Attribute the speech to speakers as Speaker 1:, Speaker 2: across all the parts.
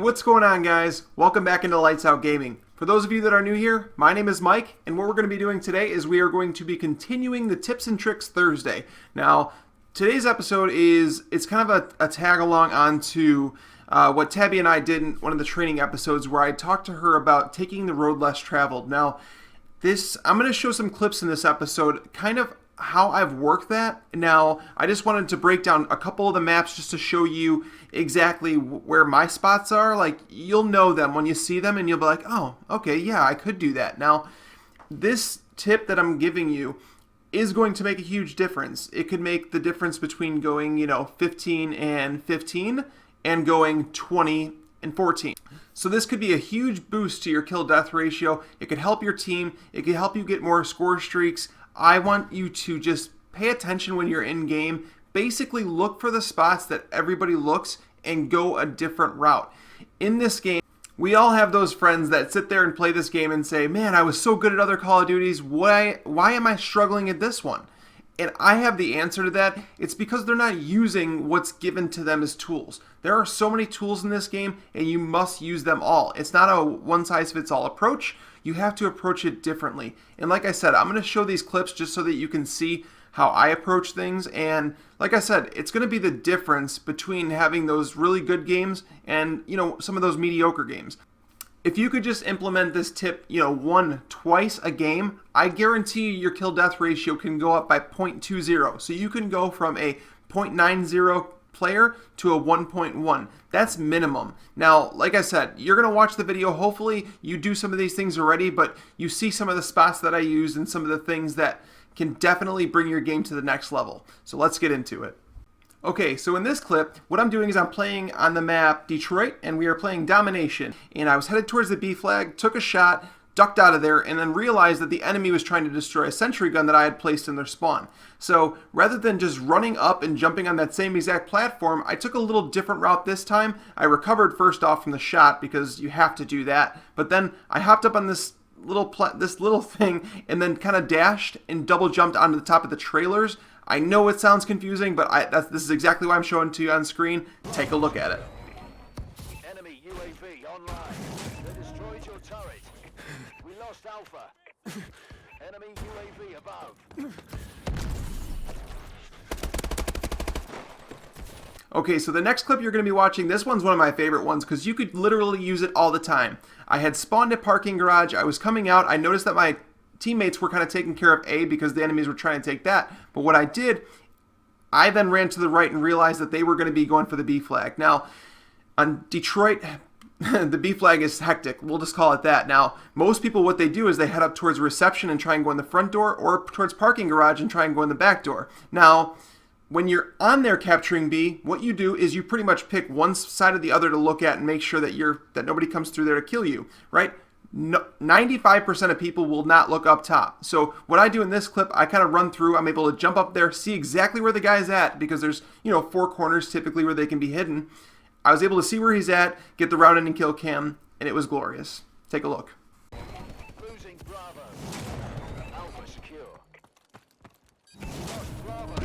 Speaker 1: What's going on, guys? Welcome back into Lights Out Gaming. For those of you that are new here, my name is Mike, and what we're going to be doing today is we are going to be continuing the Tips and Tricks Thursday. Now, today's episode it's kind of a tag along onto what Tabby and I did in one of the training episodes where I talked to her about taking the road less traveled. Now, I'm going to show some clips in this episode, kind of how I've worked that. Now, I just wanted to break down a couple of the maps just to show you exactly where my spots are. Like, you'll know them when you see them and you'll be like, oh, okay, yeah, I could do that. Now, this tip that I'm giving you is going to make a huge difference. It could make the difference between going, 15 and 15 and going 20 and 14. So this could be a huge boost to your kill-death ratio. It could help your team. It could help you get more score streaks. I want you to just pay attention when you're in game. Basically look for the spots that everybody looks and go a different route. In this game, we all have those friends that sit there and play this game and say, man, I was so good at other Call of Duties. Why am I struggling at this one? And I have the answer to that. It's because they're not using what's given to them as tools. There are so many tools in this game, and you must use them all. It's not a one-size-fits-all approach. You have to approach it differently. And like I said, I'm going to show these clips just so that you can see how I approach things. And like I said, it's going to be the difference between having those really good games and, some of those mediocre games. If you could just implement this tip, twice a game, I guarantee you your kill-death ratio can go up by 0.20. So you can go from a 0.90 player to a 1.1. That's minimum. Now, like I said, you're going to watch the video. Hopefully you do some of these things already, but you see some of the spots that I use and some of the things that can definitely bring your game to the next level. So let's get into it. Okay, so in this clip, what I'm doing is I'm playing on the map Detroit, and we are playing Domination. And I was headed towards the B flag, took a shot, ducked out of there, and then realized that the enemy was trying to destroy a sentry gun that I had placed in their spawn. So rather than just running up and jumping on that same exact platform, I took a little different route this time. I recovered first off from the shot because you have to do that. But then I hopped up on this little thing and then kind of dashed and double jumped onto the top of the trailers. I know it sounds confusing, but this is exactly what I'm showing to you on screen. Take a look at it.
Speaker 2: Enemy UAV online. They destroyed your turret. We lost Alpha. Enemy UAV above.
Speaker 1: Okay, so the next clip you're going to be watching, this one's one of my favorite ones because you could literally use it all the time. I had spawned a parking garage. I was coming out. I noticed that my teammates were kind of taking care of A because the enemies were trying to take that. But what I did, I then ran to the right and realized that they were going to be going for the B flag. Now, on Detroit, the B flag is hectic. We'll just call it that. Now, most people, what they do is they head up towards reception and try and go in the front door, or towards parking garage and try and go in the back door. Now, when you're on there capturing B, what you do is you pretty much pick one side or the other to look at and make sure that nobody comes through there to kill you, right? 95% of people will not look up top. So what I do in this clip, I kind of run through. I'm able to jump up there, see exactly where the guy's at because there's, 4 corners typically where they can be hidden. I was able to see where he's at, get the route in and kill cam, and it was glorious. Take a look.
Speaker 2: Losing Bravo. Alpha secure. Lost Bravo.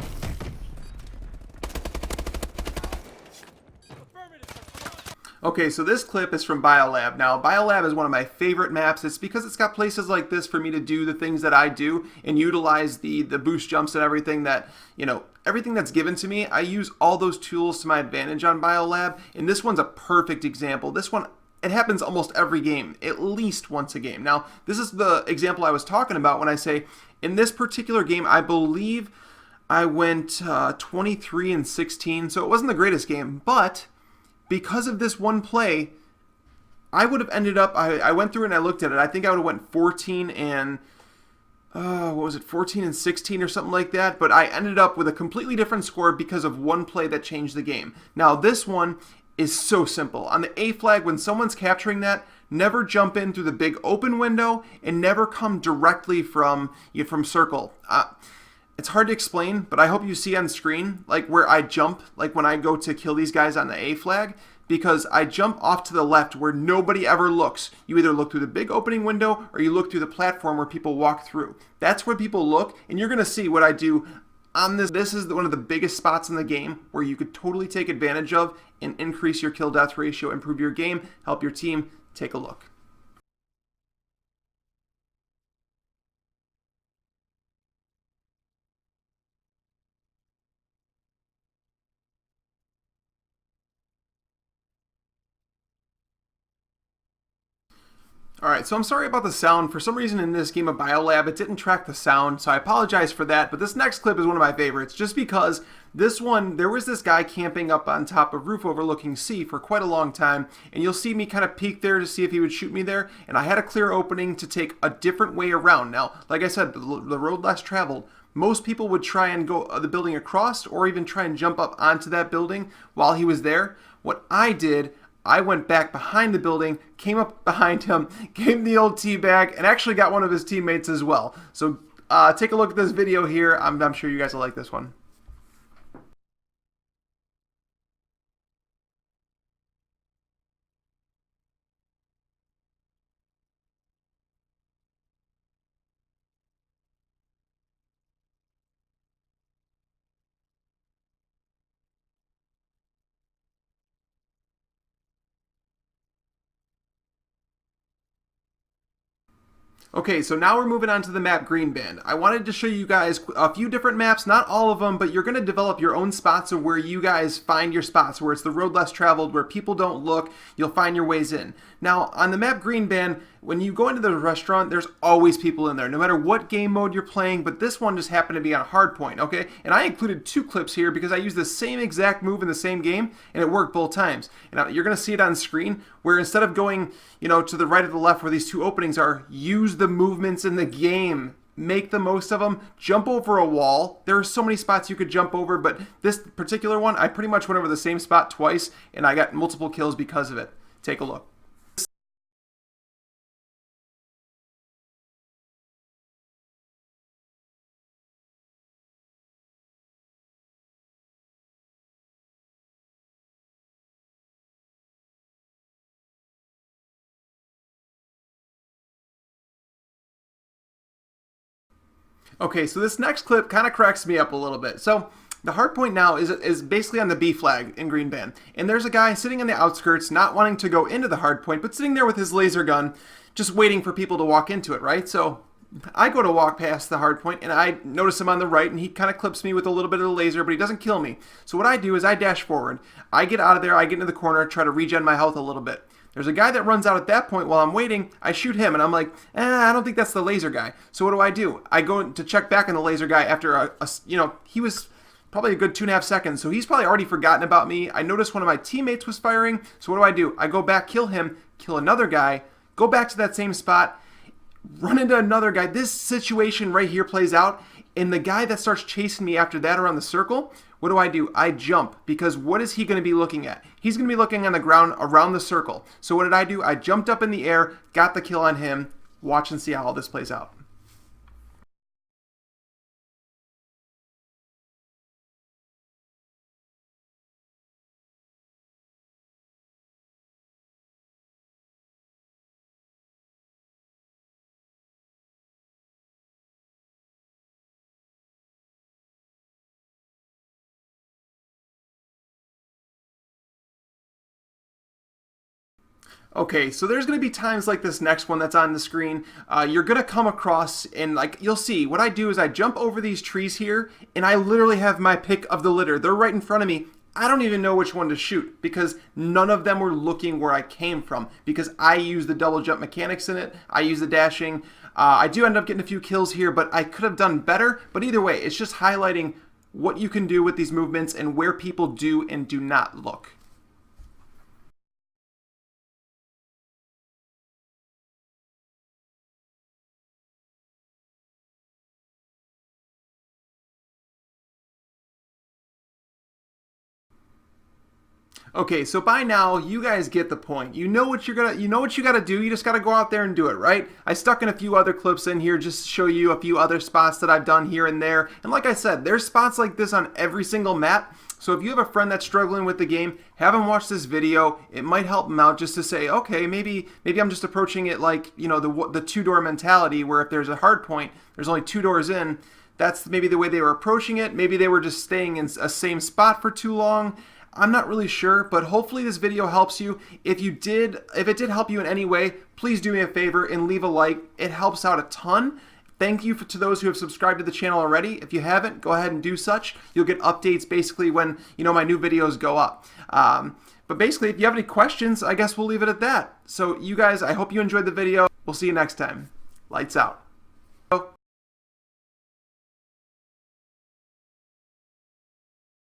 Speaker 1: Okay, so this clip is from Biolab. Now, Biolab is one of my favorite maps. It's because it's got places like this for me to do the things that I do and utilize the boost jumps and everything that, everything that's given to me. I use all those tools to my advantage on Biolab, and this one's a perfect example. This one, it happens almost every game, at least once a game. Now, this is the example I was talking about when I say, in this particular game, I believe I went 23 and 16, so it wasn't the greatest game, but because of this one play, I would have ended up, I went through and I looked at it, I think I would have went 14 and, 14 and 16 or something like that, but I ended up with a completely different score because of one play that changed the game. Now this one is so simple. On the A flag, when someone's capturing that, never jump in through the big open window and never come directly from circle. It's hard to explain, but I hope you see on screen, like where I jump, like when I go to kill these guys on the A flag, because I jump off to the left where nobody ever looks. You either look through the big opening window or you look through the platform where people walk through. That's where people look, and you're going to see what I do on this is one of the biggest spots in the game where you could totally take advantage of and increase your kill death ratio, improve your game, help your team. Take a look. Alright, so I'm sorry about the sound. For some reason in this game of Biolab, it didn't track the sound, so I apologize for that. But this next clip is one of my favorites, just because this one, there was this guy camping up on top of roof overlooking sea for quite a long time, and you'll see me kind of peek there to see if he would shoot me there, and I had a clear opening to take a different way around. Now, like I said, the road less traveled. Most people would try and go the building across, or even try and jump up onto that building while he was there. What I did, I went back behind the building, came up behind him, gave him the old teabag, and actually got one of his teammates as well. So take a look at this video here. I'm sure you guys will like this one. Okay, so now we're moving on to the map Green Band. I wanted to show you guys a few different maps, not all of them, but you're going to develop your own spots of where you guys find your spots, where it's the road less traveled, where people don't look, you'll find your ways in. Now, on the map Green Band, when you go into the restaurant, there's always people in there, no matter what game mode you're playing, but this one just happened to be on hardpoint, okay? And I included 2 clips here because I used the same exact move in the same game, and it worked both times. And you're going to see it on screen, where instead of going, to the right or the left where these 2 openings are, use the movements in the game. Make the most of them. Jump over a wall. There are so many spots you could jump over, but this particular one, I pretty much went over the same spot twice, and I got multiple kills because of it. Take a look. Okay, so this next clip kind of cracks me up a little bit. So the hard point now is basically on the B flag in Green Band. And there's a guy sitting on the outskirts, not wanting to go into the hard point, but sitting there with his laser gun, just waiting for people to walk into it, right? So I go to walk past the hard point, and I notice him on the right, and he kind of clips me with a little bit of the laser, but he doesn't kill me. So what I do is I dash forward. I get out of there, I get into the corner, try to regen my health a little bit. There's a guy that runs out at that point while I'm waiting. I shoot him, and I'm like, I don't think that's the laser guy. So what do? I go to check back on the laser guy after, he was probably a good 2.5 seconds, so he's probably already forgotten about me. I noticed one of my teammates was firing, so what do? I go back, kill him, kill another guy, go back to that same spot, run into another guy. This situation right here plays out, and the guy that starts chasing me after that around the circle, what do? I jump, because what is he going to be looking at? He's going to be looking on the ground around the circle. So what did? I jumped up in the air, got the kill on him. Watch and see how all this plays out. Okay, so there's going to be times like this next one that's on the screen. You're going to come across, and you'll see, what I do is I jump over these trees here, and I literally have my pick of the litter. They're right in front of me. I don't even know which one to shoot, because none of them were looking where I came from, because I use the double jump mechanics in it. I use the dashing. I do end up getting a few kills here, but I could have done better. But either way, it's just highlighting what you can do with these movements and where people do and do not look. Okay, so by now you guys get the point. You know what you gotta do. You just gotta go out there and do it, right? I stuck in a few other clips in here just to show you a few other spots that I've done here and there. And like I said, there's spots like this on every single map. So if you have a friend that's struggling with the game, have them watch this video. It might help them out just to say, okay, maybe I'm just approaching it like, the 2-door mentality, where if there's a hard point, there's only 2 doors in. that's maybe the way they were approaching it. Maybe they were just staying in a same spot for too long. I'm not really sure, but hopefully this video helps you. If it did help you in any way, please do me a favor and leave a like. It helps out a ton. Thank you to those who have subscribed to the channel already. If you haven't, go ahead and do such. You'll get updates basically when my new videos go up. But basically, if you have any questions, I guess we'll leave it at that. So you guys, I hope you enjoyed the video. We'll see you next time. Lights out.